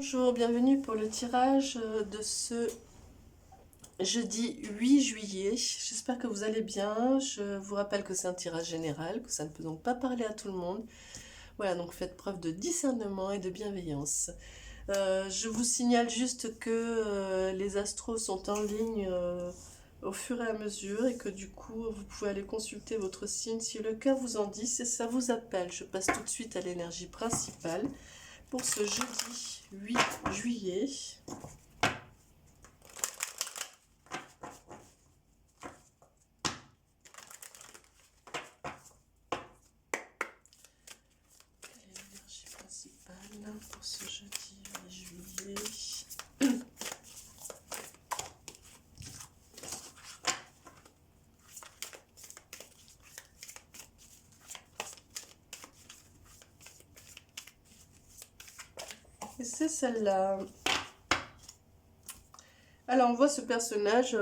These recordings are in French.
Bonjour, bienvenue pour le tirage de ce jeudi 8 juillet. J'espère que vous allez bien. Je vous rappelle que c'est un tirage général, que ça ne peut donc pas parler à tout le monde. Voilà, donc faites preuve de discernement et de bienveillance. Je vous signale juste que les astros sont en ligne au fur et à mesure et que du coup, vous pouvez aller consulter votre signe si le cœur vous en dit, si ça vous appelle. Je passe tout de suite à l'énergie principale pour ce jeudi 8 juillet. L'énergie principale pour ce jeudi 8 juillet. Et c'est celle-là. Alors on voit ce personnage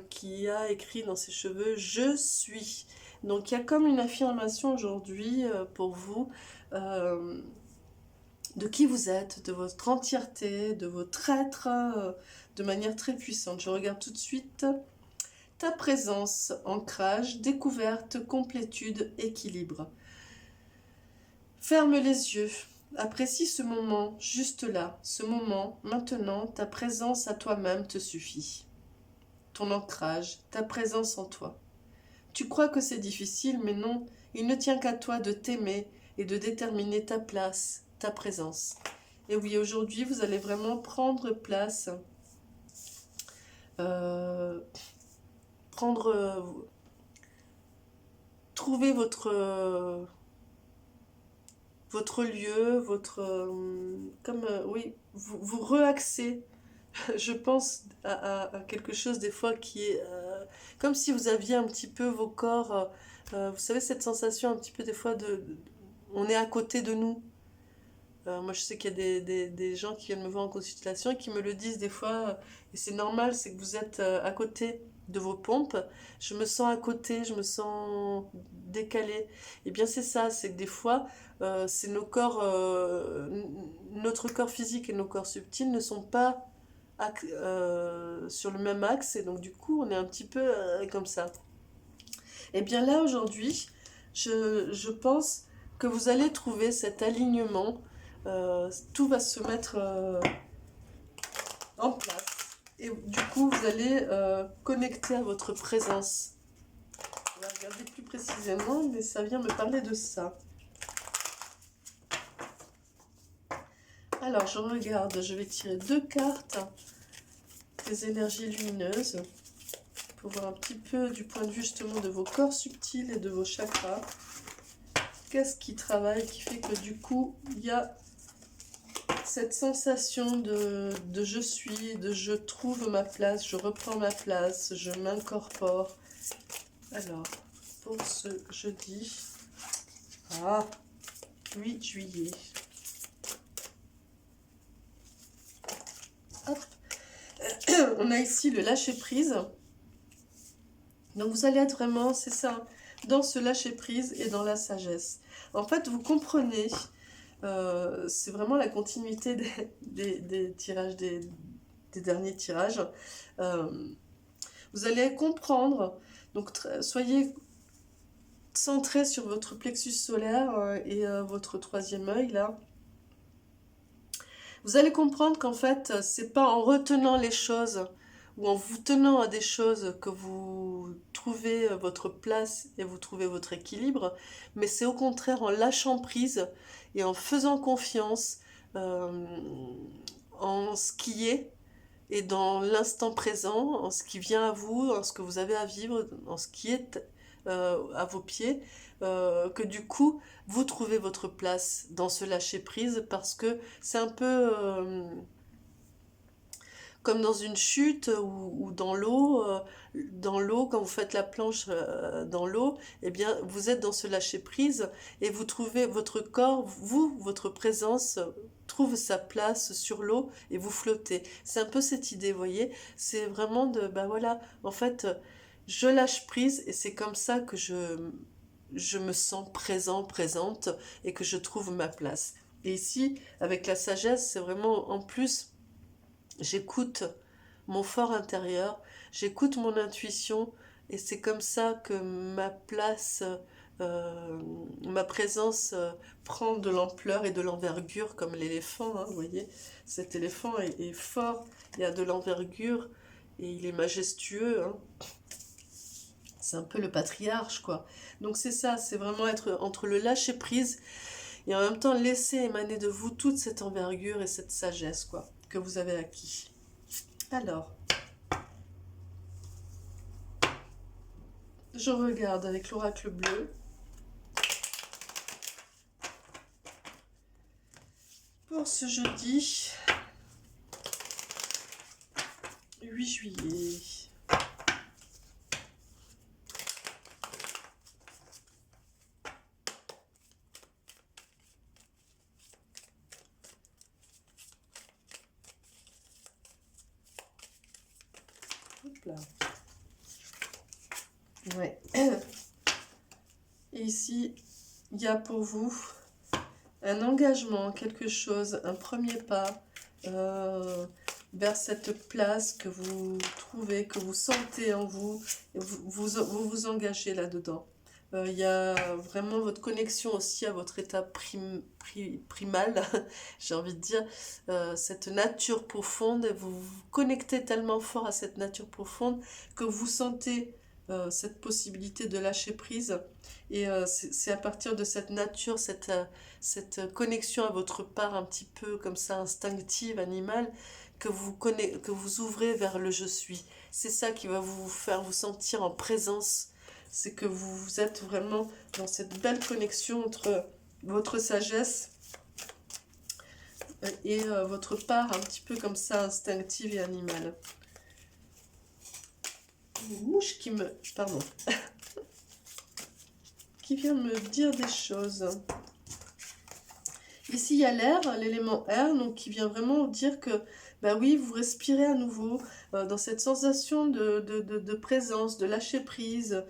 qui a écrit dans ses cheveux « Je suis ». Donc il y a comme une affirmation aujourd'hui pour vous de qui vous êtes, de votre entièreté, de votre être, de manière très puissante. Je regarde tout de suite ta présence, ancrage, découverte, complétude, équilibre. Ferme les yeux. Apprécie ce moment, juste là, ce moment, maintenant, ta présence à toi-même te suffit. Ton ancrage, ta présence en toi. Tu crois que c'est difficile, mais non, il ne tient qu'à toi de t'aimer et de déterminer ta place, ta présence. Et oui, aujourd'hui, vous allez vraiment prendre place, trouver votre lieu, oui, vous relaxer. Je pense à quelque chose des fois qui est comme si vous aviez un petit peu vos corps, vous savez cette sensation un petit peu des fois on est à côté de nous. Moi je sais qu'il y a des gens qui viennent me voir en consultation et qui me le disent des fois, et c'est normal, c'est que vous êtes à côté de vos pompes. Je me sens à côté, je me sens décalée. Et bien c'est ça, c'est que des fois c'est nos corps, notre corps physique et nos corps subtils ne sont pas sur le même axe, et donc du coup on est un petit peu comme ça. Et bien là aujourd'hui je pense que vous allez trouver cet alignement, tout va se mettre en place et du coup vous allez connecter à votre présence. On va regarder plus précisément, mais ça vient me parler de ça. Alors je regarde, je vais tirer 2 cartes des énergies lumineuses pour voir un petit peu du point de vue justement de vos corps subtils et de vos chakras. Qu'est-ce qui travaille, qui fait que du coup il y a cette sensation de je suis, de je trouve ma place, je reprends ma place, je m'incorpore. Alors, pour ce jeudi, 8 juillet. Hop. On a ici le lâcher prise. Donc vous allez être vraiment, c'est ça, dans ce lâcher prise et dans la sagesse. En fait, vous comprenez, c'est vraiment la continuité des tirages, des derniers tirages. Vous allez comprendre, donc soyez centré sur votre plexus solaire et votre 3e œil là. Vous allez comprendre qu'en fait, c'est pas en retenant les choses ou en vous tenant à des choses que vous trouvez votre place et vous trouvez votre équilibre, mais c'est au contraire en lâchant prise et en faisant confiance en ce qui est et dans l'instant présent, en ce qui vient à vous, en ce que vous avez à vivre, en ce qui est à vos pieds, que du coup, vous trouvez votre place dans ce lâcher-prise, parce que c'est un peu comme dans une chute ou dans l'eau. Quand vous faites la planche dans l'eau, eh bien, vous êtes dans ce lâcher-prise et vous trouvez votre corps, votre présence trouve sa place sur l'eau et vous flottez. C'est un peu cette idée, vous voyez. C'est vraiment ben voilà, en fait, je lâche prise et c'est comme ça que je me sens présente et que je trouve ma place. Et ici, avec la sagesse, c'est vraiment en plus, j'écoute mon fort intérieur, j'écoute mon intuition, et c'est comme ça que ma place, ma présence prend de l'ampleur et de l'envergure, comme l'éléphant, hein, vous voyez, cet éléphant est fort, il a de l'envergure, et il est majestueux, hein. C'est un peu le patriarche, quoi. Donc c'est ça, c'est vraiment être entre le lâcher-prise et en même temps laisser émaner de vous toute cette envergure et cette sagesse, quoi, que vous avez acquis. Alors, je regarde avec l'oracle bleu. Pour ce jeudi 8 juillet. Hop là. Ouais. Et ici, il y a pour vous un engagement, quelque chose, un premier pas vers cette place que vous trouvez, que vous sentez en vous, et vous engagez là-dedans. Il y a vraiment votre connexion aussi à votre état primal, j'ai envie de dire, cette nature profonde, et vous vous connectez tellement fort à cette nature profonde que vous sentez cette possibilité de lâcher prise. Et c'est à partir de cette nature, cette connexion à votre part un petit peu comme ça instinctive, animale, que vous ouvrez vers le je suis. C'est ça qui va vous faire vous sentir en présence. C'est que vous êtes vraiment dans cette belle connexion entre votre sagesse et votre part un petit peu comme ça instinctive et animale. Une mouche qui me... Pardon. Qui vient me dire des choses. Ici, il y a l'air, l'élément air, donc qui vient vraiment dire que, bah oui, vous respirez à nouveau dans cette sensation de présence, de lâcher prise.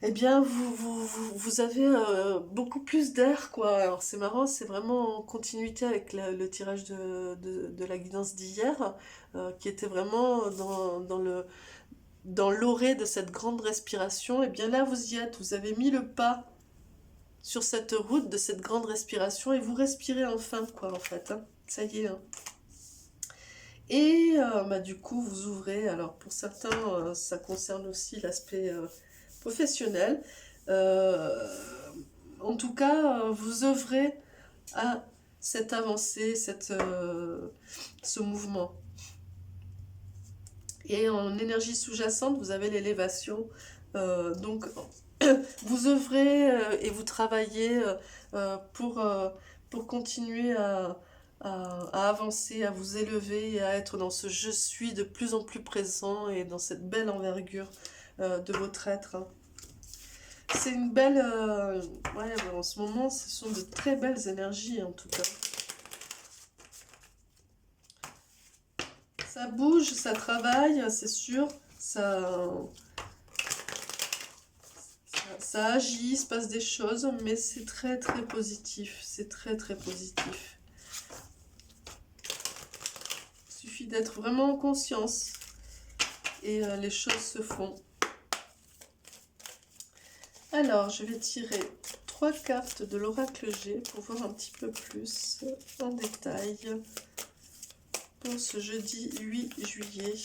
Eh bien, vous avez beaucoup plus d'air, quoi. Alors, c'est marrant, c'est vraiment en continuité avec le tirage de la guidance d'hier, qui était vraiment dans l'orée de cette grande respiration. Eh bien, là, vous y êtes, vous avez mis le pas sur cette route de cette grande respiration et vous respirez enfin, quoi, en fait, hein. Ça y est, hein. Et bah, du coup, vous ouvrez, alors pour certains, ça concerne aussi l'aspect professionnel. En tout cas, vous œuvrez à cette avancée, ce mouvement. Et en énergie sous-jacente, vous avez l'élévation. Donc, vous œuvrez et vous travaillez pour continuer à avancer, à vous élever et à être dans ce je suis de plus en plus présent et dans cette belle envergure de votre être, hein. C'est une belle... ouais, en ce moment, ce sont de très belles énergies en tout cas. Ça bouge, ça travaille, c'est sûr. Ça agit, il se passe des choses, mais c'est très très positif. C'est très très positif. Il suffit d'être vraiment en conscience et les choses se font. Alors, je vais tirer 3 cartes de l'oracle G pour voir un petit peu plus en détail pour ce jeudi 8 juillet.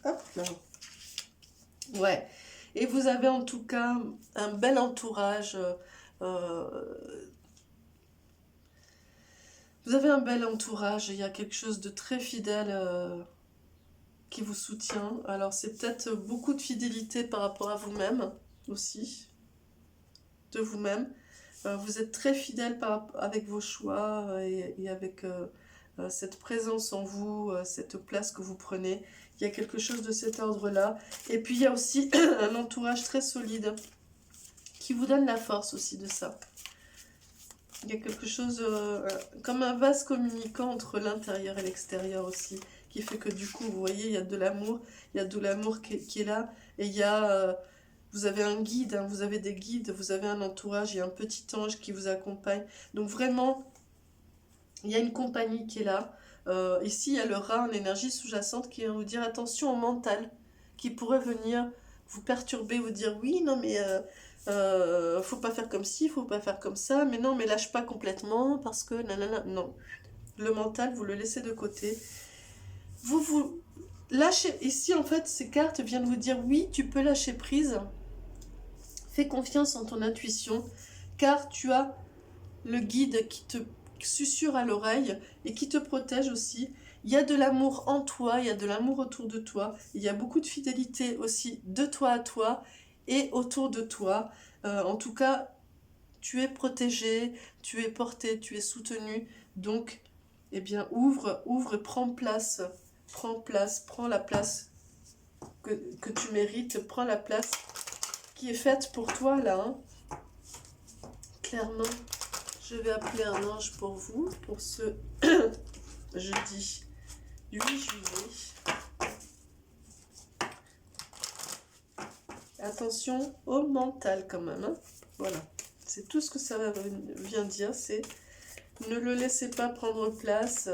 Hop là. Ouais. Et vous avez en tout cas un bel entourage. Vous avez un bel entourage. Il y a quelque chose de très fidèle qui vous soutient. Alors c'est peut-être beaucoup de fidélité par rapport à vous-même aussi. De vous-même. Vous êtes très fidèle avec vos choix et avec cette présence en vous, cette place que vous prenez. Il y a quelque chose de cet ordre-là. Et puis il y a aussi un entourage très solide qui vous donne la force aussi de ça. Il y a quelque chose comme un vase communicant entre l'intérieur et l'extérieur aussi, qui fait que du coup, vous voyez, il y a de l'amour qui est là, et il y a vous avez un guide, hein, vous avez des guides, vous avez un entourage, il y a un petit ange qui vous accompagne. Donc vraiment, il y a une compagnie qui est là. Ici, il y a le rat en énergie sous-jacente qui vient vous dire attention au mental, qui pourrait venir vous perturber, vous dire oui, non mais faut pas faire comme ci, faut pas faire comme ça, mais non, mais lâche pas complètement parce que nanana, non. Le mental, vous le laissez de côté. Vous lâchez. Ici, en fait, ces cartes viennent vous dire oui, tu peux lâcher prise. Fais confiance en ton intuition, car tu as le guide qui te susurre à l'oreille et qui te protège aussi. Il y a de l'amour en toi, il y a de l'amour autour de toi, il y a beaucoup de fidélité aussi de toi à toi et autour de toi. En tout cas, tu es protégé, tu es porté, tu es soutenu. Donc, eh bien, ouvre, prends place, prends la place que tu mérites, prends la place qui est faite pour toi là. Hein. Clairement, je vais appeler un ange pour vous, pour ce jeudi 8 juillet. Attention au mental quand même. Hein. Voilà, c'est tout ce que ça vient dire, c'est ne le laissez pas prendre place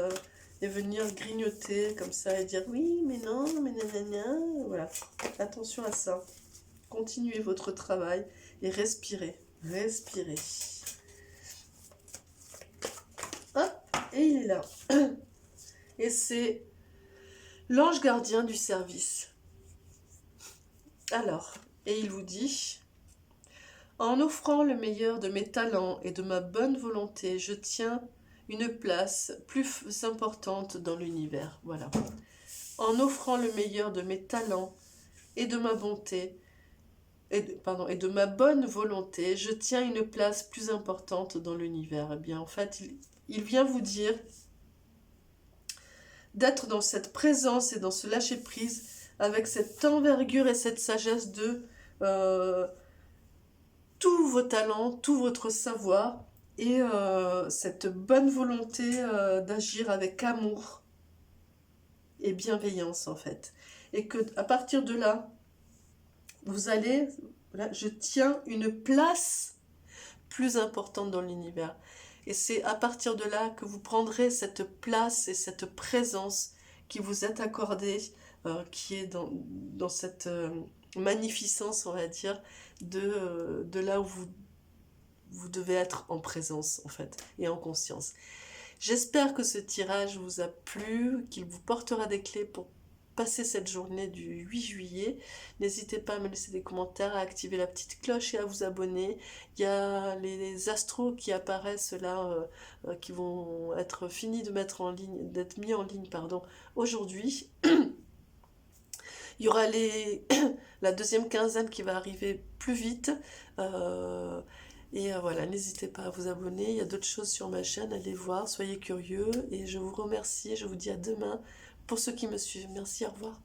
et venir grignoter comme ça et dire oui, mais non, mais nanana. Voilà, attention à ça. Continuez votre travail et respirez. Respirez. Hop, et il est là. Et c'est l'ange gardien du service. Alors, et il vous dit, en offrant le meilleur de mes talents et de ma bonne volonté, je tiens une place plus importante dans l'univers. Voilà. En offrant le meilleur de mes talents et de ma bonté, et de ma bonne volonté, je tiens une place plus importante dans l'univers. Eh bien, en fait, il vient vous dire d'être dans cette présence et dans ce lâcher-prise, avec cette envergure et cette sagesse de tous vos talents, tout votre savoir, et cette bonne volonté d'agir avec amour et bienveillance, en fait. Et que à partir de là, vous allez, voilà, je tiens une place plus importante dans l'univers. Et c'est à partir de là que vous prendrez cette place et cette présence qui vous est accordée, qui est dans cette magnificence, on va dire, de là où vous devez être en présence, en fait, et en conscience. J'espère que ce tirage vous a plu, qu'il vous portera des clés pour passer cette journée du 8 juillet. N'hésitez pas à me laisser des commentaires, à activer la petite cloche et à vous abonner. Il y a les astros qui apparaissent là, qui vont être finis de mettre en ligne, d'être mis en ligne, pardon, aujourd'hui. Il y aura la deuxième quinzaine qui va arriver plus vite. Voilà, n'hésitez pas à vous abonner. Il y a d'autres choses sur ma chaîne, allez voir, soyez curieux. Et je vous remercie, je vous dis à demain pour ceux qui me suivent. Merci, au revoir.